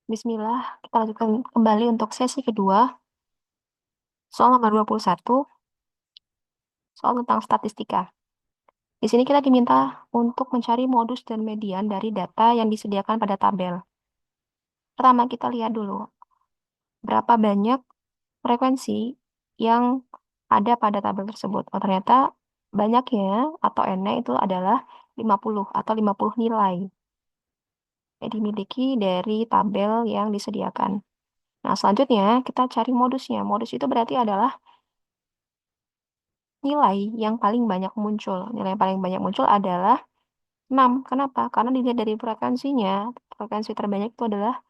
Bismillah, kita lanjutkan kembali untuk sesi kedua, soal nomor 21, soal tentang statistika. Di sini kita diminta untuk mencari modus dan median dari data yang disediakan pada tabel. Pertama, kita lihat dulu berapa banyak frekuensi yang ada pada tabel tersebut. Oh, ternyata banyaknya atau N-nya itu adalah 50 atau 50 nilai yang dimiliki dari tabel yang disediakan. Nah, selanjutnya kita cari modusnya. Modus itu berarti adalah nilai yang paling banyak muncul. Nilai yang paling banyak muncul adalah 6. Kenapa? Karena dilihat dari frekuensinya, frekuensi terbanyak itu adalah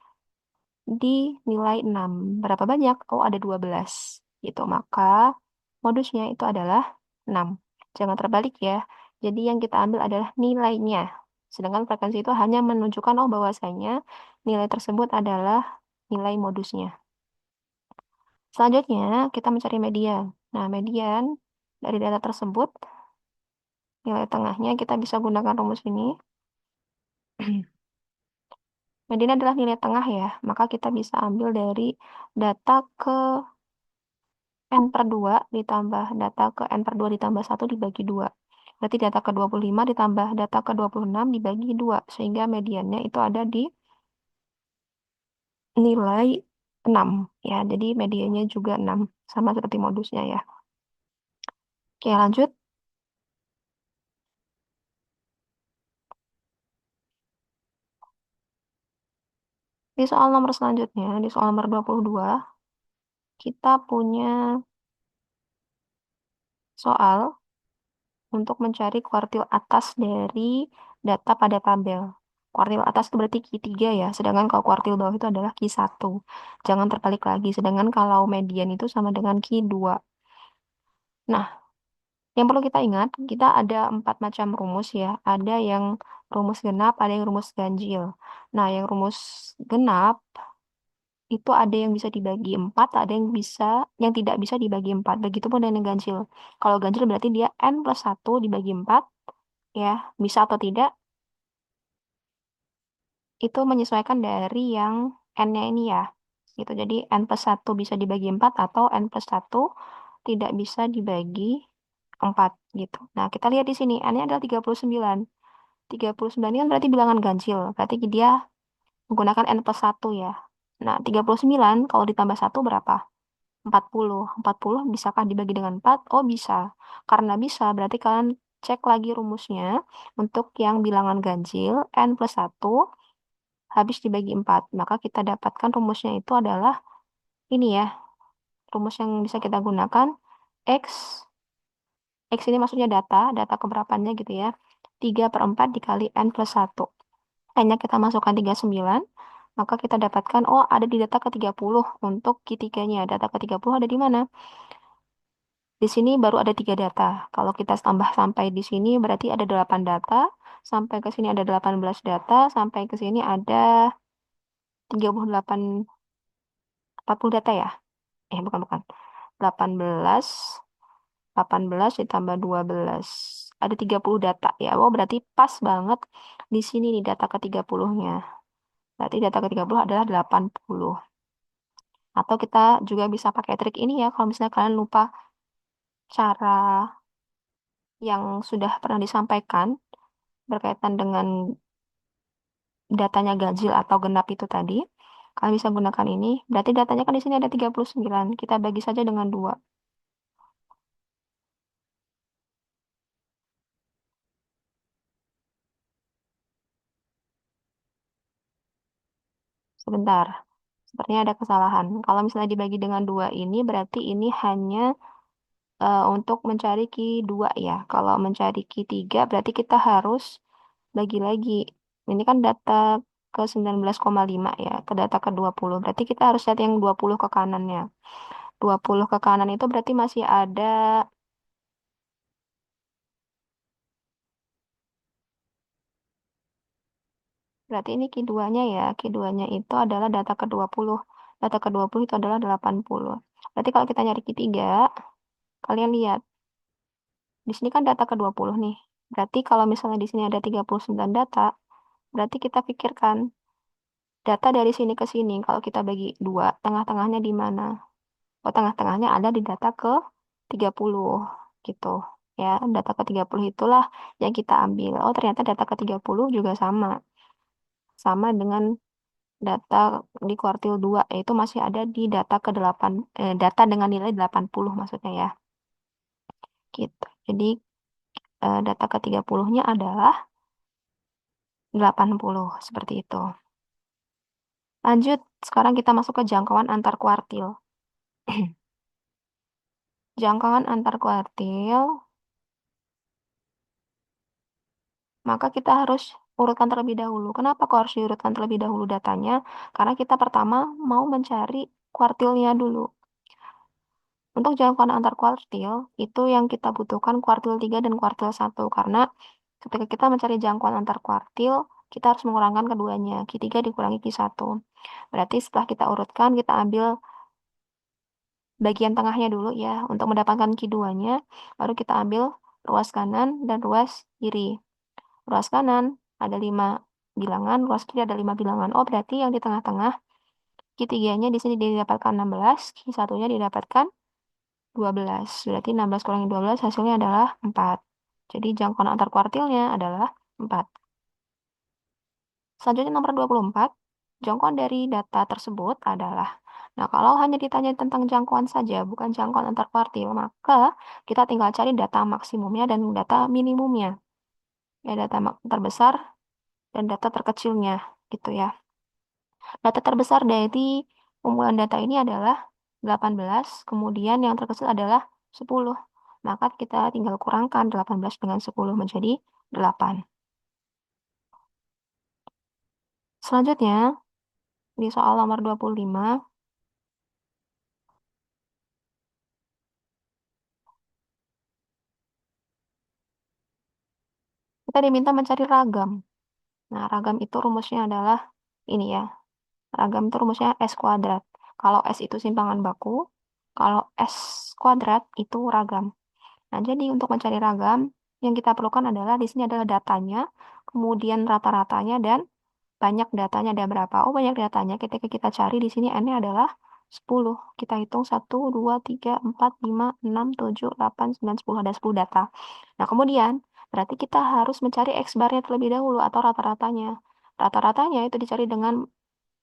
di nilai 6. Berapa banyak? Oh, ada 12. Gitu. Maka modusnya itu adalah 6. Jangan terbalik ya. Jadi yang kita ambil adalah nilainya. Sedangkan frekuensi itu hanya menunjukkan oh bahwasanya nilai tersebut adalah nilai modusnya. Selanjutnya, kita mencari median. Nah, median dari data tersebut nilai tengahnya kita bisa gunakan rumus ini. Median adalah nilai tengah ya, maka kita bisa ambil dari data ke N per 2 ditambah data ke N per 2 ditambah 1 dibagi 2. Berarti data ke 25 ditambah data ke 26 dibagi 2, sehingga mediannya itu ada di nilai 6. Ya, jadi mediannya juga 6, sama seperti modusnya ya. Oke, lanjut. Di soal nomor selanjutnya, di soal nomor 22, kita punya soal untuk mencari kuartil atas dari data pada tabel. Kuartil atas itu berarti Q3 ya, sedangkan kalau kuartil bawah itu adalah Q1. Jangan terbalik lagi, sedangkan kalau median itu sama dengan Q2. Nah, yang perlu kita ingat, kita ada 4 macam rumus ya. Ada yang rumus genap, ada yang rumus ganjil. Nah, yang rumus genap itu ada yang bisa dibagi 4, ada yang tidak bisa dibagi 4. Begitupun dengan ganjil. Kalau ganjil berarti dia N plus 1 dibagi 4, ya, bisa atau tidak, itu menyesuaikan dari yang N-nya ini ya. Gitu. Jadi N plus 1 bisa dibagi 4 atau N plus 1 tidak bisa dibagi 4 gitu. Nah, kita lihat di sini N-nya adalah 39. 39 ini kan berarti bilangan ganjil. Berarti dia menggunakan N plus 1 ya. Nah, 39 kalau ditambah 1 berapa? 40. 40 bisakah dibagi dengan 4? Oh, bisa. Karena bisa, berarti kalian cek lagi rumusnya untuk yang bilangan ganjil N plus 1 habis dibagi 4. Maka kita dapatkan rumusnya itu adalah ini ya. Rumus yang bisa kita gunakan X. X ini maksudnya data keberapanya gitu ya. 3 per 4 dikali N plus 1. Hanya kita masukkan 39. Maka kita dapatkan, oh ada di data ke-30 untuk Q3-nya. Data ke-30 ada di mana? Di sini baru ada 3 data. Kalau kita tambah sampai di sini berarti ada 8 data. Sampai ke sini ada 18 data. Sampai ke sini ada 38, 40 data ya? Bukan, bukan. 18, 18 ditambah 12. Ada 30 data ya. Oh, berarti pas banget di sini nih data ke-30-nya. Berarti data ke-30 adalah 80. Atau kita juga bisa pakai trik ini ya, kalau misalnya kalian lupa cara yang sudah pernah disampaikan berkaitan dengan datanya ganjil atau genap itu tadi. Kalian bisa gunakan ini. Berarti datanya kan di sini ada 39. Kita bagi saja dengan 2. Sebentar. Sepertinya ada kesalahan. Kalau misalnya dibagi dengan 2 ini berarti ini hanya untuk mencari Q2 ya. Kalau mencari Q3 berarti kita harus bagi lagi. Ini kan data ke 19,5 ya, ke data ke 20. Berarti kita harus lihat yang 20 ke kanannya. 20 ke kanan itu berarti masih ada, berarti ini Q2-nya ya. Q2-nya itu adalah data ke 20. Data ke 20 itu adalah 80. Berarti kalau kita nyari Q3, kalian lihat. Di sini kan data ke 20 nih. Berarti kalau misalnya di sini ada 39 data, berarti kita pikirkan data dari sini ke sini, kalau kita bagi dua, tengah-tengahnya di mana? Oh, tengah-tengahnya ada di data ke 30 gitu. Ya, data ke 30 itulah yang kita ambil. Oh, ternyata data ke 30 juga sama. Sama dengan data di kuartil 2, yaitu masih ada di data ke 8, data dengan nilai 80 maksudnya ya. Gitu. Jadi, data ke 30-nya adalah 80, seperti itu. Lanjut, sekarang kita masuk ke jangkauan antar kuartil. Jangkauan antar kuartil, maka kita harus urutkan terlebih dahulu. Kenapa kok harus diurutkan terlebih dahulu datanya? Karena kita pertama mau mencari kuartilnya dulu. Untuk jangkauan antar kuartil, itu yang kita butuhkan kuartil 3 dan kuartil 1. Karena ketika kita mencari jangkauan antar kuartil, kita harus mengurangkan keduanya. Q3 dikurangi Q1. Berarti setelah kita urutkan, kita ambil bagian tengahnya dulu ya. Untuk mendapatkan Q2-nya, baru kita ambil ruas kanan dan ruas kiri. Ruas kanan ada 5 bilangan, ruas kiri ada 5 bilangan. Oh, berarti yang di tengah-tengah, Q3-nya di sini didapatkan 16, Q1-nya didapatkan 12. Berarti 16 kurangi 12 hasilnya adalah 4. Jadi jangkauan antar kuartilnya adalah 4. Selanjutnya nomor 24, jangkauan dari data tersebut adalah. Nah, kalau hanya ditanya tentang jangkauan saja, bukan jangkauan antar kuartil, maka kita tinggal cari data maksimumnya dan data minimumnya. Ya, data terbesar dan data terkecilnya, gitu ya. Data terbesar dari kumpulan data ini adalah 18, kemudian yang terkecil adalah 10. Maka kita tinggal kurangkan 18 dengan 10 menjadi 8. Selanjutnya, di soal nomor 25, kita diminta mencari ragam. Nah, ragam itu rumusnya adalah ini ya. Ragam itu rumusnya S kuadrat. Kalau S itu simpangan baku, kalau S kuadrat itu ragam. Nah, jadi untuk mencari ragam, yang kita perlukan adalah di sini adalah datanya, kemudian rata-ratanya, dan banyak datanya ada berapa. Oh, banyak datanya. Ketika kita cari di sini N-nya adalah 10. Kita hitung 1, 2, 3, 4, 5, 6, 7, 8, 9, 10. Ada 10 data. Nah, kemudian berarti kita harus mencari X-bar-nya terlebih dahulu atau rata-ratanya. Rata-ratanya itu dicari dengan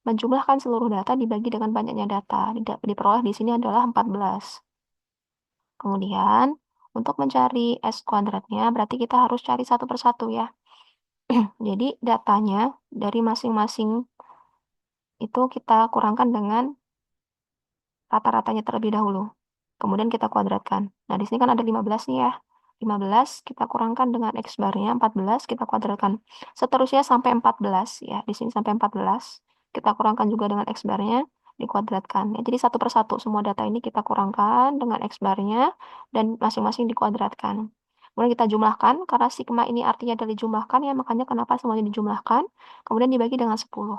menjumlahkan seluruh data dibagi dengan banyaknya data. Diperoleh di sini adalah 14. Kemudian, untuk mencari S kuadratnya, berarti kita harus cari satu persatu ya. Jadi, datanya dari masing-masing itu kita kurangkan dengan rata-ratanya terlebih dahulu. Kemudian kita kuadratkan. Nah, di sini kan ada 15 nih ya. 15 kita kurangkan dengan X barnya, 14 kita kuadratkan. Seterusnya sampai 14 ya. Di sini sampai 14. Kita kurangkan juga dengan X barnya, dikuadratkan. Ya, jadi satu persatu semua data ini kita kurangkan dengan X barnya dan masing-masing dikuadratkan. Kemudian kita jumlahkan, karena sigma ini artinya adalah dijumlahkan ya, makanya kenapa semuanya dijumlahkan. Kemudian dibagi dengan 10.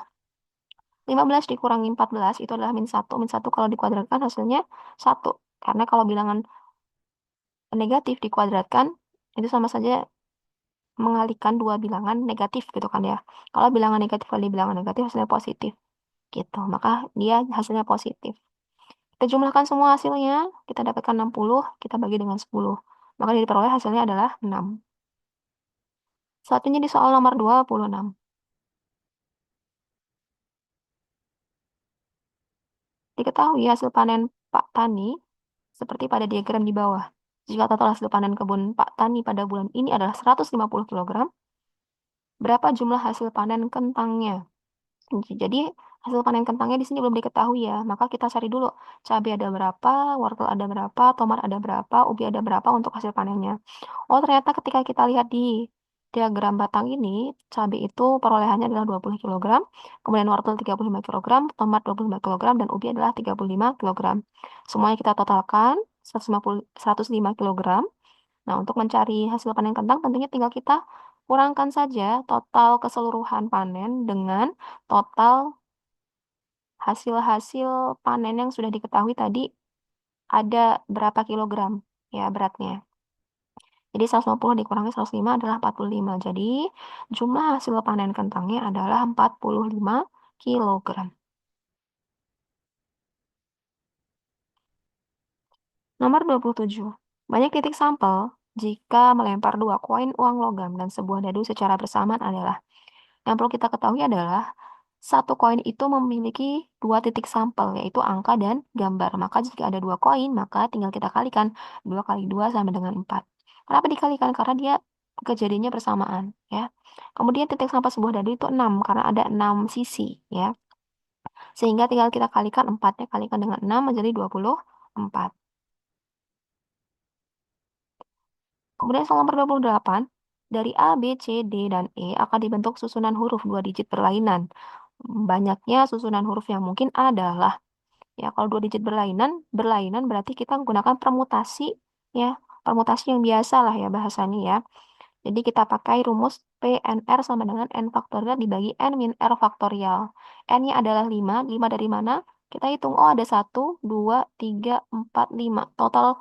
15 dikurangi 14 itu adalah min 1. Min 1 kalau dikuadratkan hasilnya 1. Karena kalau bilangan negatif dikuadratkan, itu sama saja mengalihkan dua bilangan negatif gitu kan ya. Kalau bilangan negatif kali bilangan negatif hasilnya positif. Gitu. Maka dia hasilnya positif. Kita jumlahkan semua hasilnya, kita dapatkan 60, kita bagi dengan 10. Maka diperoleh hasilnya adalah 6. Satunya di soal nomor 26. Diketahui hasil panen Pak Tani seperti pada diagram di bawah. Jika total hasil panen kebun Pak Tani pada bulan ini adalah 150 kg, berapa jumlah hasil panen kentangnya? Jadi hasil panen kentangnya di sini belum diketahui ya, maka kita cari dulu cabai ada berapa, wortel ada berapa, tomat ada berapa, ubi ada berapa untuk hasil panennya. Oh, ternyata ketika kita lihat di diagram batang ini, cabai itu perolehannya adalah 20 kg, kemudian wortel 35 kg, tomat 25 kg, dan ubi adalah 35 kg. Semuanya kita totalkan 105 kg. Nah, untuk mencari hasil panen kentang tentunya tinggal kita kurangkan saja total keseluruhan panen dengan total hasil-hasil panen yang sudah diketahui tadi ada berapa kilogram ya beratnya. Jadi 150 dikurangi 105 adalah 45. Jadi jumlah hasil panen kentangnya adalah 45 kilogram. Nomor 27. Banyak titik sampel jika melempar dua koin uang logam dan sebuah dadu secara bersamaan adalah. Yang perlu kita ketahui adalah satu koin itu memiliki dua titik sampel, yaitu angka dan gambar. Maka jika ada dua koin, maka tinggal kita kalikan. 2 kali 2 sama dengan 4. Kenapa dikalikan? Karena dia kejadiannya bersamaan, ya. Kemudian titik sampel sebuah dadu itu 6, karena ada 6 sisi, ya. Sehingga tinggal kita kalikan 4-nya, kalikan dengan 6 menjadi 24. Kemudian soal nomor 28, dari A, B, C, D, dan E akan dibentuk susunan huruf 2 digit berlainan. Banyaknya susunan huruf yang mungkin adalah, ya, kalau 2 digit berlainan berarti kita menggunakan permutasi, ya, permutasi yang biasa lah ya bahasanya ya. Jadi kita pakai rumus PNR sama dengan N faktorial dibagi N min R faktorial. N-nya adalah 5, 5 dari mana? Kita hitung, oh ada 1, 2, 3, 4, 5. Total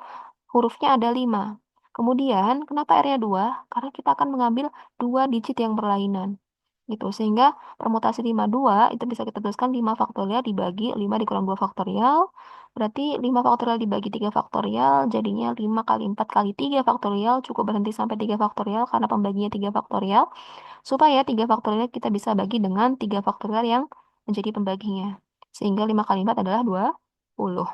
hurufnya ada 5. Kemudian, kenapa R-nya 2? Karena kita akan mengambil 2 digit yang berlainan. Gitu. Sehingga permutasi 5, 2 itu bisa kita tuliskan 5 faktorial dibagi 5 dikurang 2 faktorial. Berarti 5 faktorial dibagi 3 faktorial, jadinya 5 kali 4 kali 3 faktorial, cukup berhenti sampai 3 faktorial karena pembaginya 3 faktorial. Supaya 3 faktorial kita bisa bagi dengan 3 faktorial yang menjadi pembaginya. Sehingga 5 kali 4 adalah 20.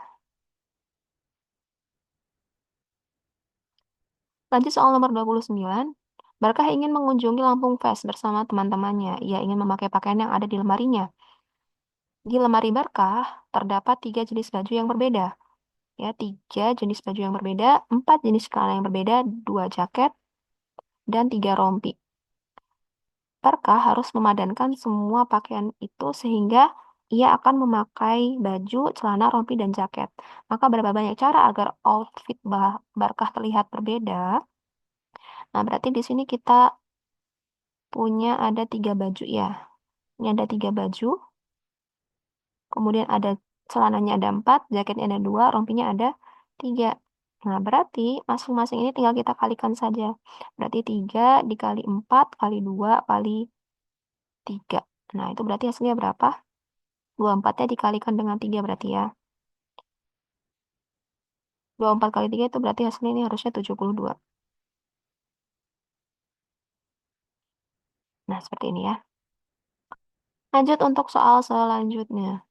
Lanjut soal nomor 29. Barkah ingin mengunjungi Lampung Fest bersama teman-temannya. Ia ingin memakai pakaian yang ada di lemarinya. Di lemari Barkah terdapat 3 jenis baju yang berbeda. Ya, 3 jenis baju yang berbeda, 4 jenis celana yang berbeda, 2 jaket, dan 3 rompi. Barkah harus memadankan semua pakaian itu sehingga ia akan memakai baju, celana, rompi, dan jaket. Maka berapa banyak cara agar outfit Barkah terlihat berbeda? Nah, berarti di sini kita punya ada 3 baju ya. Ini ada 3 baju, kemudian ada celananya ada 4, jaketnya ada 2, rompinya ada 3. Nah, berarti masing-masing ini tinggal kita kalikan saja. Berarti 3 dikali 4 kali 2 kali 3. Nah, itu berarti hasilnya berapa? 24-nya dikalikan dengan 3 berarti ya. 24 kali 3 itu berarti hasilnya ini harusnya 72. Nah, seperti ini ya. Lanjut untuk soal selanjutnya.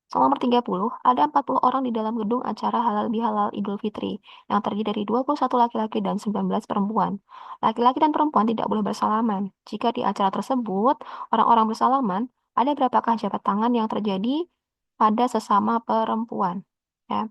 Soal nomor 30, ada 40 orang di dalam gedung acara halal bihalal Idul Fitri yang terdiri dari 21 laki-laki dan 19 perempuan. Laki-laki dan perempuan tidak boleh bersalaman. Jika di acara tersebut, orang-orang bersalaman, ada berapakah jabat tangan yang terjadi pada sesama perempuan? Ya.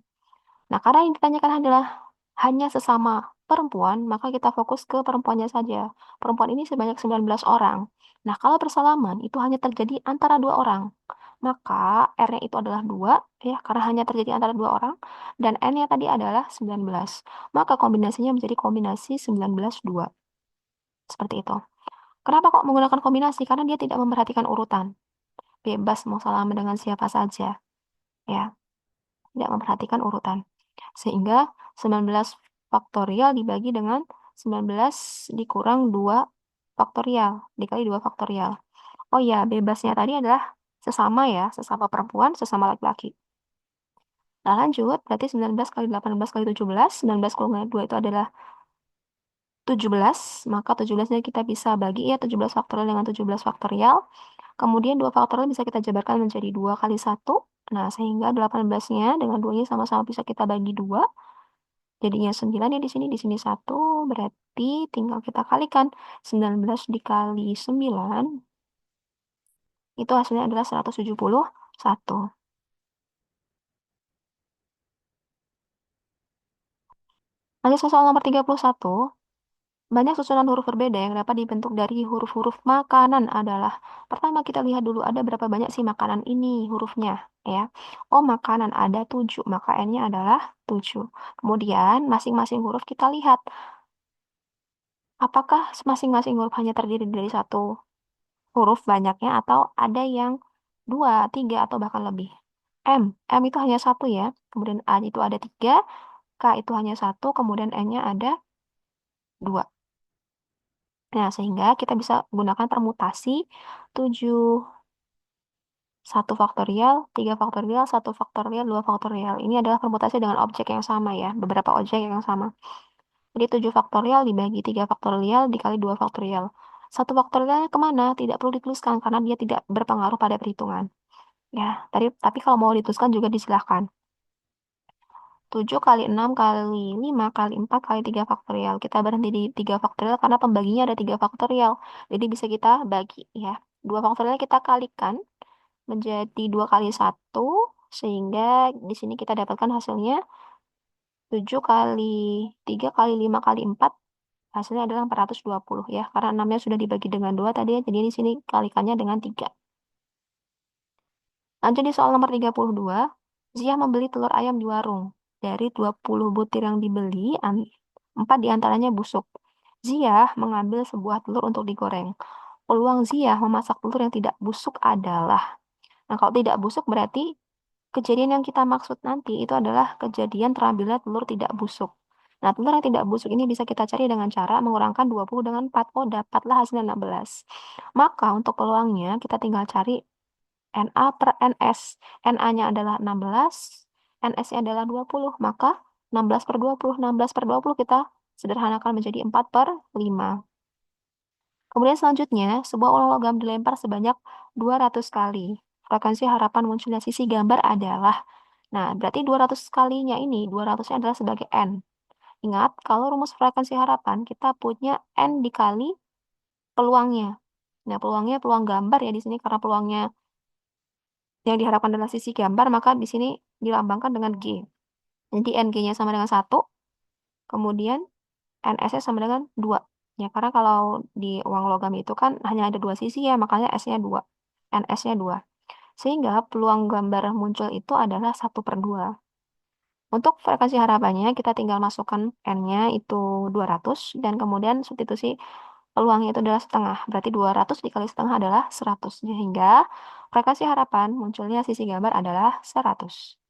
Nah, karena yang ditanyakan adalah hanya sesama perempuan, maka kita fokus ke perempuannya saja. Perempuan ini sebanyak 19 orang. Nah, kalau bersalaman itu hanya terjadi antara 2 orang. Maka R-nya itu adalah 2, ya, karena hanya terjadi antara 2 orang. Dan N-nya tadi adalah 19. Maka kombinasinya menjadi kombinasi 19, 2. Seperti itu. Kenapa kok menggunakan kombinasi? Karena dia tidak memperhatikan urutan. Bebas mau salaman dengan siapa saja. Ya, tidak memperhatikan urutan. Sehingga 19 faktorial dibagi dengan 19 dikurang 2 faktorial, dikali 2 faktorial. Oh ya, bebasnya tadi adalah sesama ya, sesama perempuan, sesama laki-laki. Nah, lanjut, berarti 19 kali 18 kali 17, 19 kurang 2 itu adalah 17, maka 17-nya kita bisa bagi ya 17 faktorial dengan 17 faktorial. Kemudian 2 faktorial bisa kita jabarkan menjadi 2 kali 1. Nah, sehingga 18-nya dengan 2-nya sama-sama bisa kita bagi 2. Jadinya 9 ya di sini 1, berarti tinggal kita kalikan 19 dikali 9, itu hasilnya adalah 171. Lanjut soal nomor 31, banyak susunan huruf berbeda yang dapat dibentuk dari huruf-huruf makanan adalah, pertama kita lihat dulu ada berapa banyak sih makanan ini hurufnya, ya. Oh, makanan ada 7, maka N-nya adalah 7. Kemudian masing-masing huruf kita lihat, apakah masing-masing huruf hanya terdiri dari satu huruf banyaknya atau ada yang 2, 3, atau bahkan lebih. M itu hanya satu ya, kemudian A itu ada 3, K itu hanya satu, kemudian N-nya ada 2. Nah, sehingga kita bisa gunakan permutasi 7. 1 faktorial, 3 faktorial, 1 faktorial, 2 faktorial. Ini adalah permutasi dengan objek yang sama ya, beberapa objek yang sama. Jadi 7 faktorial dibagi 3 faktorial dikali 2 faktorial. 1 faktorialnya kemana? Tidak perlu dituliskan karena dia tidak berpengaruh pada perhitungan. Ya, tapi kalau mau dituliskan juga disilahkan. 7 kali 6 kali 5 kali 4 kali 3 faktorial. Kita berhenti di 3 faktorial karena pembaginya ada 3 faktorial. Jadi bisa kita bagi ya. 2 faktorial kita kalikan menjadi 2 kali 1. Sehingga di sini kita dapatkan hasilnya 7 kali 3 kali 5 kali 4. Hasilnya adalah 420 ya. Karena 6-nya sudah dibagi dengan 2 tadi ya. Jadi di sini kalikannya dengan 3. Lanjut di soal nomor 32. Zia membeli telur ayam di warung. Dari 20 butir yang dibeli, 4 diantaranya busuk. Zia mengambil sebuah telur untuk digoreng. Peluang Zia memasak telur yang tidak busuk adalah. Nah, kalau tidak busuk berarti kejadian yang kita maksud nanti itu adalah kejadian terambilnya telur tidak busuk. Nah, telur yang tidak busuk ini bisa kita cari dengan cara mengurangkan 20 dengan 4. Oh, dapatlah hasilnya 16. Maka untuk peluangnya kita tinggal cari NA per NS. NA-nya adalah 16, NS-nya adalah 20. Maka 16 per 20. 16 per 20 kita sederhanakan menjadi 4 per 5. Kemudian selanjutnya, sebuah uang logam dilempar sebanyak 200 kali. Frekuensi harapan munculnya sisi gambar adalah. Nah, berarti 200 kalinya ini, 200-nya adalah sebagai N. Ingat, kalau rumus frekuensi harapan, kita punya N dikali peluangnya. Nah, peluangnya peluang gambar ya di sini karena peluangnya yang diharapkan adalah sisi gambar, maka di sini dilambangkan dengan G. Jadi NG-nya sama dengan 1, kemudian NS-nya sama dengan 2. Ya, karena kalau di uang logam itu kan hanya ada 2 sisi ya, makanya S-nya 2. NS-nya 2. Sehingga peluang gambar muncul itu adalah 1/2. Untuk frekuensi harapannya, kita tinggal masukkan N-nya itu 200, dan kemudian substitusi peluangnya itu adalah setengah. Berarti 200 dikali setengah adalah 100. Sehingga frekuensi harapan munculnya sisi gambar adalah 100.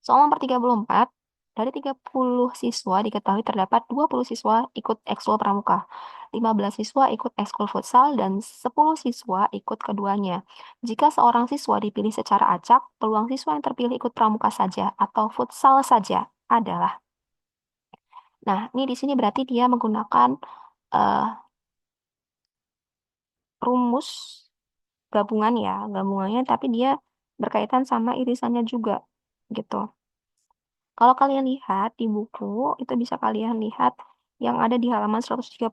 Soal nomor 34, dari 30 siswa diketahui terdapat 20 siswa ikut ekskul pramuka, 15 siswa ikut ekskul futsal, dan 10 siswa ikut keduanya. Jika seorang siswa dipilih secara acak, peluang siswa yang terpilih ikut pramuka saja atau futsal saja adalah. Nah, ini di sini berarti dia menggunakan eh, rumus gabungan ya, gabungannya, tapi dia berkaitan sama irisannya juga, gitu. Kalau kalian lihat di buku, itu bisa kalian lihat yang ada di halaman 135,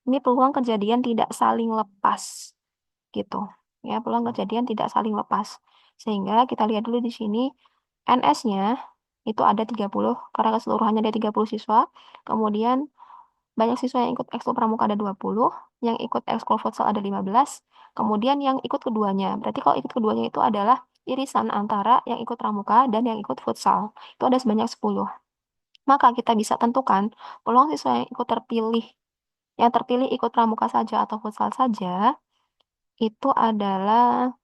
ini peluang kejadian tidak saling lepas, gitu. Ya, peluang kejadian tidak saling lepas. Sehingga kita lihat dulu di sini, NS-nya itu ada 30, karena keseluruhannya ada 30 siswa. Kemudian banyak siswa yang ikut ekskul pramuka ada 20, yang ikut ekskul futsal ada 15, kemudian yang ikut keduanya. Berarti kalau ikut keduanya itu adalah irisan antara yang ikut pramuka dan yang ikut futsal. Itu ada sebanyak 10. Maka kita bisa tentukan peluang siswa yang terpilih ikut pramuka saja atau futsal saja, itu adalah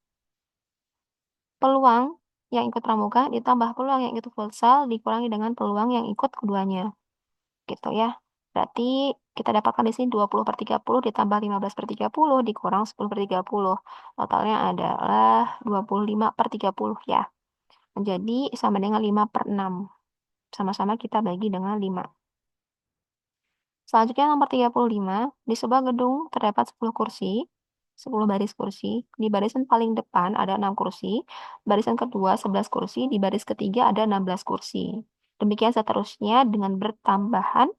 peluang yang ikut pramuka ditambah peluang yang ikut futsal dikurangi dengan peluang yang ikut keduanya. Gitu ya. Berarti kita dapatkan di sini 20/30 ditambah 15/30 dikurang 10/30. Totalnya adalah 25/30 ya. Menjadi sama dengan 5/6. Sama-sama kita bagi dengan 5. Selanjutnya nomor 35. Di sebuah gedung terdapat 10 kursi, 10 baris kursi. Di barisan paling depan ada 6 kursi, barisan kedua 11 kursi, di baris ketiga ada 16 kursi. Demikian seterusnya dengan pertambahan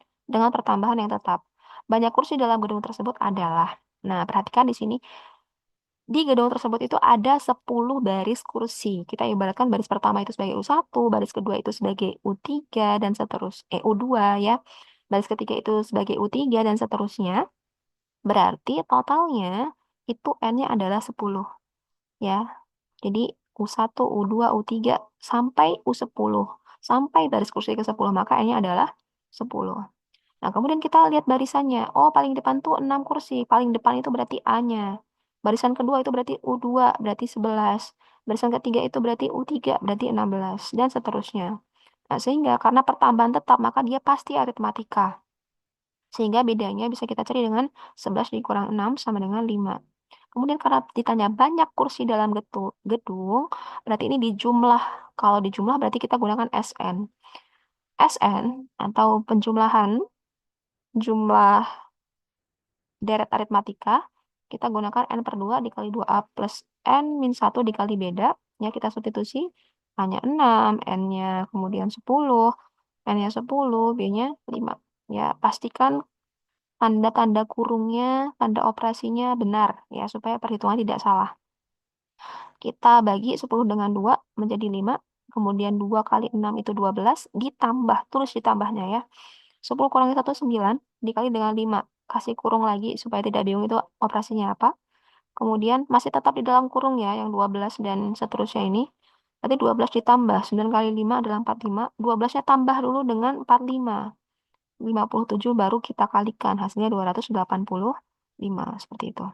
yang tetap. Banyak kursi dalam gedung tersebut adalah. Nah, perhatikan di sini. Di gedung tersebut itu ada 10 baris kursi. Kita ibaratkan baris pertama itu sebagai U1, baris kedua itu sebagai U3, dan U2 ya. Baris ketiga itu sebagai U3 dan seterusnya. Berarti totalnya itu N-nya adalah 10 ya. Jadi U1, U2, U3 sampai U10. Sampai baris kursi ke-10 maka N-nya adalah 10. Nah, kemudian kita lihat barisannya. Oh, paling depan tuh 6 kursi. Paling depan itu berarti A-nya. Barisan kedua itu berarti U2, berarti 11. Barisan ketiga itu berarti U3, berarti 16. Dan seterusnya. Nah, sehingga karena pertambahan tetap, maka dia pasti aritmatika. Sehingga bedanya bisa kita cari dengan 11 dikurang 6 sama dengan 5. Kemudian karena ditanya banyak kursi dalam gedung, berarti ini dijumlah. Kalau dijumlah berarti kita gunakan SN. SN atau penjumlahan jumlah deret aritmatika, kita gunakan N per 2 dikali 2A plus N min 1 dikali beda. Ya, kita substitusi. A-nya 6, N-nya kemudian 10, N-nya 10, B-nya 5. Ya, pastikan tanda-tanda kurungnya, tanda operasinya benar, ya, supaya perhitungan tidak salah. Kita bagi 10 dengan 2 menjadi 5, kemudian 2 kali 6 itu 12, ditambah, terus ditambahnya ya. 10 kurangi 1, 9, dikali dengan 5. Kasih kurung lagi supaya tidak bingung itu operasinya apa. Kemudian masih tetap di dalam kurung ya, yang 12 dan seterusnya ini. Berarti 12 ditambah, 9 kali 5 adalah 45. 12-nya tambah dulu dengan 45. 57 baru kita kalikan, hasilnya 285, seperti itu.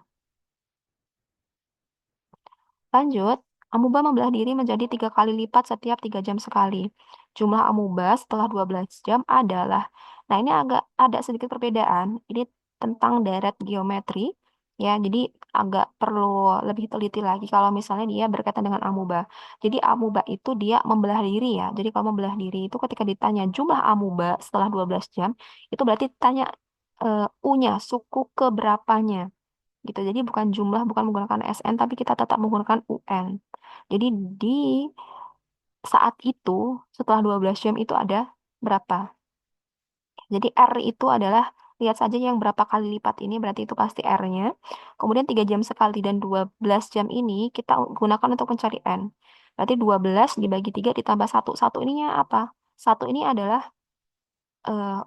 Lanjut, amuba membelah diri menjadi 3 kali lipat setiap 3 jam sekali. Jumlah amuba setelah 12 jam adalah, nah ini agak ada sedikit perbedaan. Ini tentang deret geometri, ya, jadi agak perlu lebih teliti lagi kalau misalnya dia berkaitan dengan amuba. Jadi amuba itu dia membelah diri ya. Jadi kalau membelah diri itu ketika ditanya jumlah amuba setelah 12 jam, itu berarti ditanya U-nya, suku keberapanya gitu. Jadi bukan jumlah, bukan menggunakan SN, tapi kita tetap menggunakan UN. Jadi di saat itu, setelah 12 jam itu ada berapa? Jadi R itu adalah, lihat saja yang berapa kali lipat ini, berarti itu pasti R-nya. Kemudian 3 jam sekali dan 12 jam ini kita gunakan untuk mencari N. Berarti 12 dibagi 3 ditambah 1. Satu ininya apa? Satu ini adalah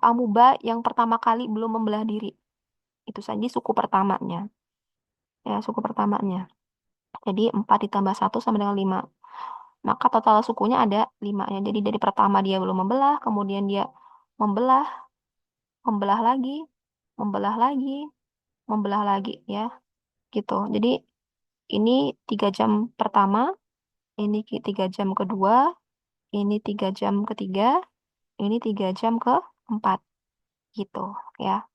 amuba yang pertama kali belum membelah diri. Itu saja suku pertamanya. Ya, suku pertamanya. Jadi 4 ditambah 1 sama dengan 5. Maka total sukunya ada 5 ya. Jadi dari pertama dia belum membelah, kemudian dia membelah, membelah lagi, membelah lagi, membelah lagi ya. Gitu. Jadi ini 3 jam pertama, ini 3 jam kedua, ini 3 jam ketiga, ini 3 jam keempat. Gitu ya.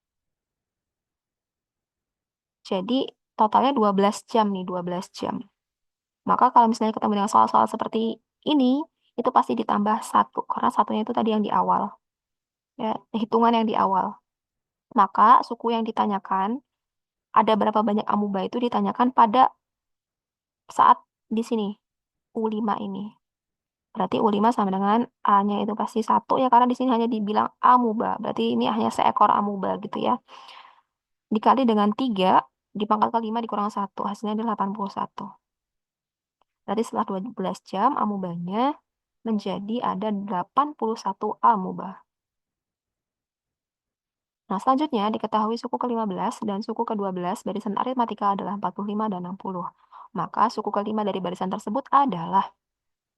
Jadi totalnya 12 jam nih, 12 jam. Maka kalau misalnya ketemu dengan soal-soal seperti ini, itu pasti ditambah satu, karena satunya itu tadi yang di awal. Ya, hitungan yang di awal. Maka suku yang ditanyakan, ada berapa banyak amuba itu ditanyakan pada saat di sini, U5 ini. Berarti U5 sama dengan A-nya itu pasti satu ya, karena di sini hanya dibilang amuba. Berarti ini hanya seekor amuba gitu ya. Dikali dengan 3, dipangkat ke 5 dikurang 1, hasilnya adalah 81. Berarti setelah 12 jam, amubanya menjadi ada 81 amuba. Nah, selanjutnya diketahui suku ke-15 dan suku ke-12 barisan aritmatika adalah 45 dan 60. Maka suku ke-5 dari barisan tersebut adalah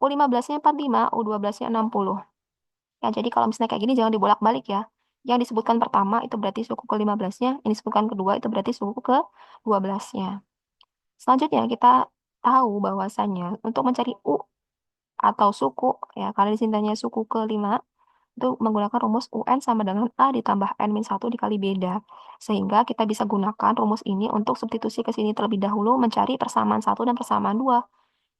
U15-nya 45, U12-nya 60. Ya, jadi kalau misalnya kayak gini jangan dibolak-balik ya. Yang disebutkan pertama itu berarti suku ke-15-nya, yang disebutkan kedua itu berarti suku ke-12-nya. Selanjutnya kita tahu bahwasannya untuk mencari U atau suku, ya, karena di sini tanya suku ke-5, itu menggunakan rumus UN sama dengan A ditambah N-1 dikali beda. Sehingga kita bisa gunakan rumus ini untuk substitusi ke sini terlebih dahulu mencari persamaan 1 dan persamaan 2.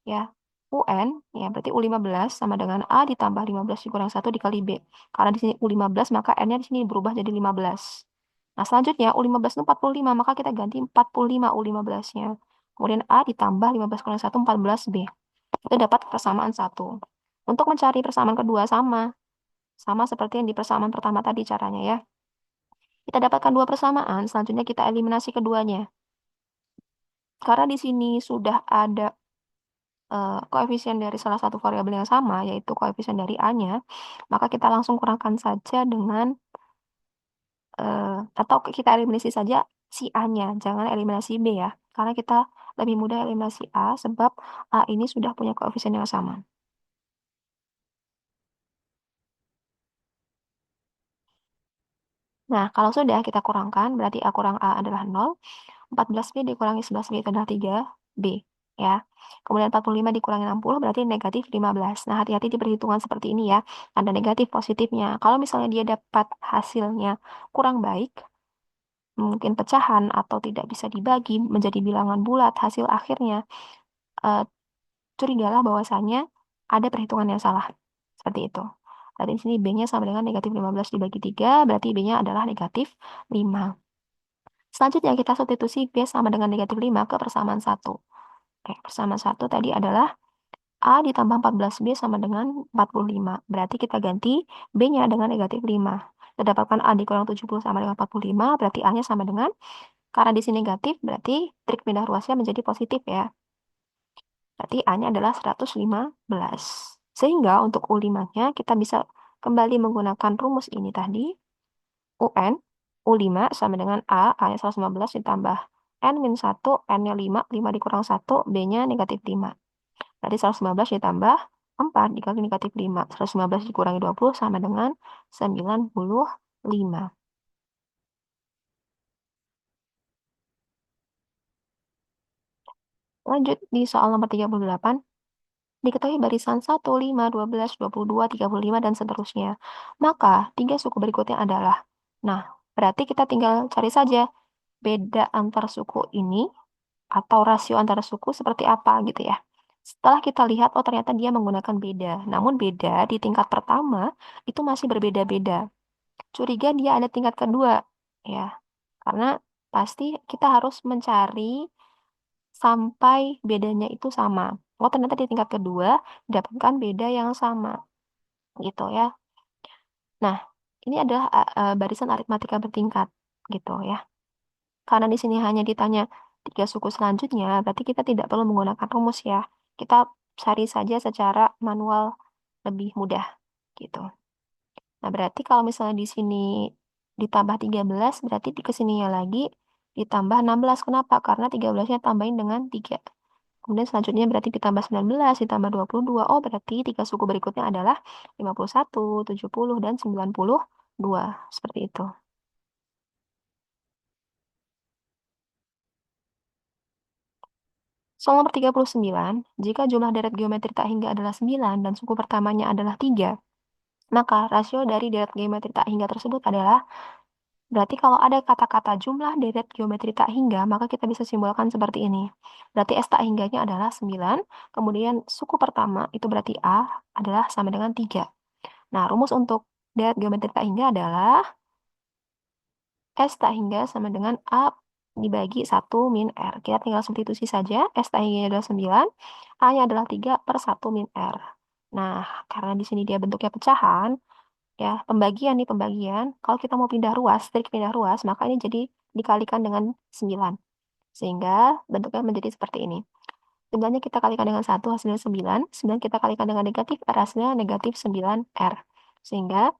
Ya, UN, ya berarti U15 sama dengan A ditambah 15 dikurang 1 dikali B. Karena di sini U15, maka N-nya di sini berubah jadi 15. Nah, selanjutnya U15 itu 45, maka kita ganti 45 U15-nya. Kemudian A ditambah 15 kurang 1, 14 B. Itu dapat persamaan 1. Untuk mencari persamaan kedua sama. Sama seperti yang di persamaan pertama tadi caranya ya. Kita dapatkan dua persamaan, selanjutnya kita eliminasi keduanya. Karena di sini sudah ada koefisien dari salah satu variabel yang sama, yaitu koefisien dari A-nya, maka kita langsung kurangkan saja dengan, atau kita eliminasi saja si A-nya, jangan eliminasi B ya. Karena kita lebih mudah eliminasi A, sebab A ini sudah punya koefisien yang sama. Nah, kalau sudah kita kurangkan, berarti A kurang A adalah 0. 14B dikurangi 11B itu adalah 3B. Ya. Kemudian 45 dikurangi 60 berarti negatif 15. Nah, hati-hati di perhitungan seperti ini ya. Ada negatif positifnya. Kalau misalnya dia dapat hasilnya kurang baik, mungkin pecahan atau tidak bisa dibagi menjadi bilangan bulat hasil akhirnya, eh, curigalah bahwasannya ada perhitungan yang salah. Seperti itu. Berarti di sini B-nya sama dengan negatif 15 dibagi 3, berarti B-nya adalah negatif 5. Selanjutnya kita substitusi B sama dengan negatif 5 ke persamaan 1. Oke, persamaan 1 tadi adalah A ditambah 14B sama dengan 45. Berarti kita ganti B-nya dengan negatif 5. Kita dapatkan A dikurang 70 sama dengan 45, berarti A-nya sama dengan, karena di sini negatif, berarti trik pindah ruasnya menjadi positif ya. Berarti A-nya adalah 115. Sehingga untuk U5-nya kita bisa kembali menggunakan rumus ini tadi. UN, U5 sama dengan A-nya 115 ditambah N-1, N-nya 5, 5 dikurang 1, B-nya negatif 5. Berarti 115 ditambah 4 dikali negatif 5. 115 dikurangi 20 sama dengan 95. Lanjut di soal nomor 38. Diketahui barisan 1, 5, 12, 22, 35, dan seterusnya. Maka, tiga suku berikutnya adalah. Nah, berarti kita tinggal cari saja beda antar suku ini atau rasio antara suku seperti apa gitu ya. Setelah kita lihat, oh ternyata dia menggunakan beda. Namun beda di tingkat pertama itu masih berbeda-beda. Curiga dia ada tingkat kedua, ya. Karena pasti kita harus mencari sampai bedanya itu sama. Oh, ternyata di tingkat kedua dapatkan beda yang sama, gitu ya. Nah, ini adalah barisan aritmatika bertingkat, gitu ya. Karena di sini hanya ditanya tiga suku selanjutnya, berarti kita tidak perlu menggunakan rumus ya. Kita cari saja secara manual lebih mudah, gitu. Nah, berarti kalau misalnya di sini ditambah 13, berarti di kesininya lagi ditambah 16. Kenapa? Karena 13-nya tambahin dengan 3. Kemudian selanjutnya berarti ditambah 19, ditambah 22. Oh, berarti tiga suku berikutnya adalah 51, 70, dan 92. Seperti itu. Soal nomor 39, jika jumlah deret geometri tak hingga adalah 9 dan suku pertamanya adalah 3, maka rasio dari deret geometri tak hingga tersebut adalah, berarti kalau ada kata-kata jumlah deret geometri tak hingga, maka kita bisa simbolkan seperti ini. Berarti S tak hingganya adalah 9, kemudian suku pertama itu berarti A adalah sama dengan 3. Nah, rumus untuk deret geometri tak hingga adalah S tak hingga sama dengan A dibagi 1 min R. Kita tinggal substitusi saja. S tak hingga adalah 9. A-nya adalah 3 per 1 min R. Nah, karena di sini dia bentuknya pecahan, ya pembagian nih pembagian. Kalau kita mau pindah ruas, trik pindah ruas, maka ini jadi dikalikan dengan 9. Sehingga bentuknya menjadi seperti ini. 9-nya kita kalikan dengan 1, hasilnya 9. 9 kita kalikan dengan negatif, R hasilnya negatif 9R. Sehingga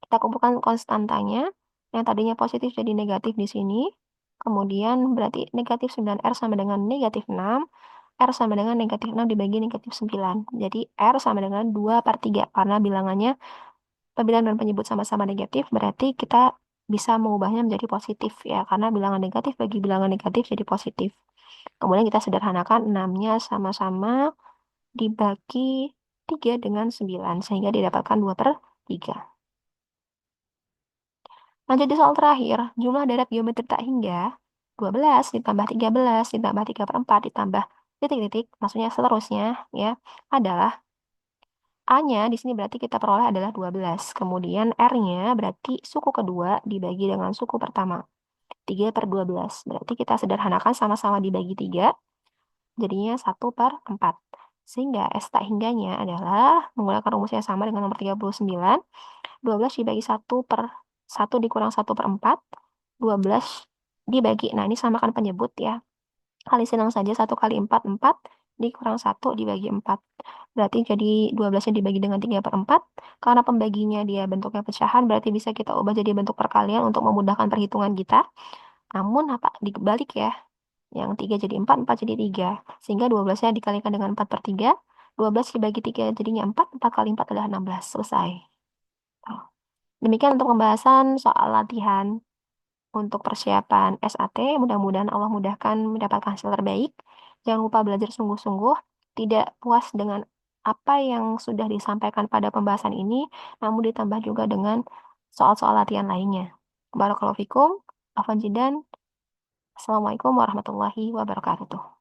kita kumpulkan konstantanya, yang tadinya positif jadi negatif di sini. Kemudian berarti negatif 9R sama dengan negatif 6. R sama dengan negatif 6 dibagi negatif 9. Jadi R sama dengan 2 per 3. Karena bilangannya, pembilang dan penyebut sama-sama negatif, berarti kita bisa mengubahnya menjadi positif ya. Karena bilangan negatif bagi bilangan negatif jadi positif. Kemudian kita sederhanakan 6-nya sama-sama dibagi 3 dengan 9. Sehingga didapatkan 2 per 3. Lanjut di soal terakhir, jumlah deret geometri tak hingga 12 ditambah 13 ditambah 3 per 4 ditambah titik-titik, maksudnya seterusnya ya, adalah A-nya di sini berarti kita peroleh adalah 12. Kemudian R-nya berarti suku kedua dibagi dengan suku pertama. 3 per 12. Berarti kita sederhanakan sama-sama dibagi 3, jadinya 1 per 4. Sehingga S tak hingganya adalah menggunakan rumus yang sama dengan nomor 39. 12 dibagi 1 per 1 dikurang 1 per 4. 12 dibagi, nah ini samakan penyebut ya. Kali senang saja 1 kali 4, 4 dikurang 1 dibagi 4. Berarti jadi 12-nya dibagi dengan 3 per 4. Karena pembaginya dia bentuknya pecahan, berarti bisa kita ubah jadi bentuk perkalian untuk memudahkan perhitungan kita. Namun apa dibalik ya. Yang 3 jadi 4, 4 jadi 3. Sehingga 12-nya dikalikan dengan 4 per 3. 12 dibagi 3 jadinya 4. 4 kali 4 adalah 16. Selesai. Demikian untuk pembahasan soal latihan untuk persiapan SAT. Mudah-mudahan Allah mudahkan mendapatkan hasil terbaik. Jangan lupa belajar sungguh-sungguh. Tidak puas dengan apa yang sudah disampaikan pada pembahasan ini, namun ditambah juga dengan soal-soal latihan lainnya. Barakallahu fikum. Afwan Jidan. Assalamualaikum warahmatullahi wabarakatuh.